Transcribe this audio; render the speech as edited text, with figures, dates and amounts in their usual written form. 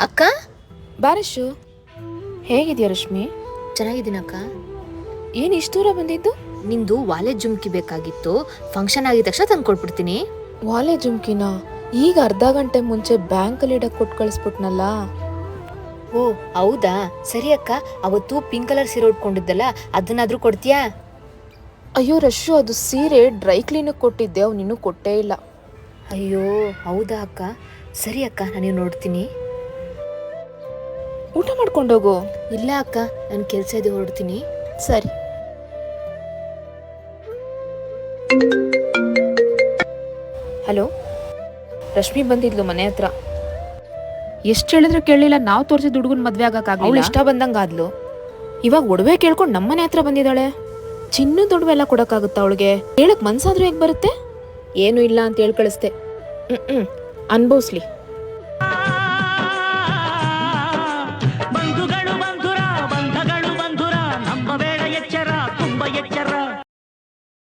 ಅಕ್ಕ. ಬಾರಶು, ಹೇಗಿದ್ಯಾ ರಶ್ಮಿ? ಚೆನ್ನಾಗಿದ್ದೀನಕ್ಕ. ಏನು ಇಷ್ಟು ದೂರ ಬಂದಿದ್ದು? ನಿಂದು ವಾಲೆ ಜುಮ್ಕಿ ಬೇಕಾಗಿತ್ತು, ಫಂಕ್ಷನ್ ಆಗಿದ ತಕ್ಷಣ ತಂದು ಕೊಟ್ಬಿಡ್ತೀನಿ. ವಾಲೆ ಜುಮ್ಕಿನ ಈಗ ಅರ್ಧ ಗಂಟೆ ಮುಂಚೆ ಬ್ಯಾಂಕಲ್ಲಿ ಇಡಕ್ಕೆ ಕೊಟ್ಟು ಕಳಿಸ್ಬಿಟ್ನಲ್ಲ. ಓ ಹೌದಾ, ಸರಿ ಅಕ್ಕ. ಅವತ್ತು ಪಿಂಕ್ ಕಲರ್ ಸೀರೆ ಉಟ್ಕೊಂಡಿದ್ದಲ್ಲ, ಅದನ್ನಾದ್ರೂ ಕೊಡ್ತೀಯಾ? ಅಯ್ಯೋ ರಶ್ಶು, ಅದು ಸೀರೆ ಡ್ರೈ ಕ್ಲೀನಿಗೆ ಕೊಟ್ಟಿದ್ದೆ, ಅವ್ನು ಇನ್ನೂ ಕೊಟ್ಟೇ ಇಲ್ಲ. ಅಯ್ಯೋ ಹೌದಾ ಅಕ್ಕ. ಸರಿ ಅಕ್ಕ, ನಾನು ನೋಡ್ತೀನಿ. ಊಟ ಮಾಡ್ಕೊಂಡೋಗು. ಇಲ್ಲ ಅಕ್ಕ, ನನ್ನ ಕೆಲಸ ಇದೆ, ಹೊರಡ್ತೀನಿ. ಸರಿ. ಹಲೋ, ರಶ್ಮಿ ಬಂದಿದ್ಲು ಮನೆ ಹತ್ರ. ಎಷ್ಟು ಹೇಳಿದ್ರೆ ಕೇಳಲಿಲ್ಲ. ನಾವು ತೋರಿಸಿದ ಹುಡುಗನ ಮದ್ವೆ ಆಗಕ್ಕಾಗಲಿಲ್ಲ. ಅವಳು ಇಷ್ಟ ಬಂದಂಗಾದ್ಲು. ಇವಾಗ ಒಡವೆ ಕೇಳ್ಕೊಂಡು ನಮ್ಮನೆ ಹತ್ರ ಬಂದಿದ್ದಾಳೆ. ಚಿನ್ನದ ಒಡವೆ ಎಲ್ಲ ಕೊಡಕ್ಕಾಗುತ್ತಾ ಅವಳಿಗೆ? ಹೇಳಕ್ ಮನ್ಸಾದ್ರೂ ಹೇಗೆ ಬರುತ್ತೆ? ಏನು ಇಲ್ಲ ಅಂತ ಹೇಳಿ ಕಳಿಸ್ದೆ. ಅನ್ಭವಿಸ್ಲಿ. ಬಂಧುಗಳು ಬಂಧುರ, ಬಂಧಗಳು ಬಂಧುರ, ನಮ್ಮ ಬೇಡ ಎಚ್ಚರ, ತುಂಬ ಎಚ್ಚರ.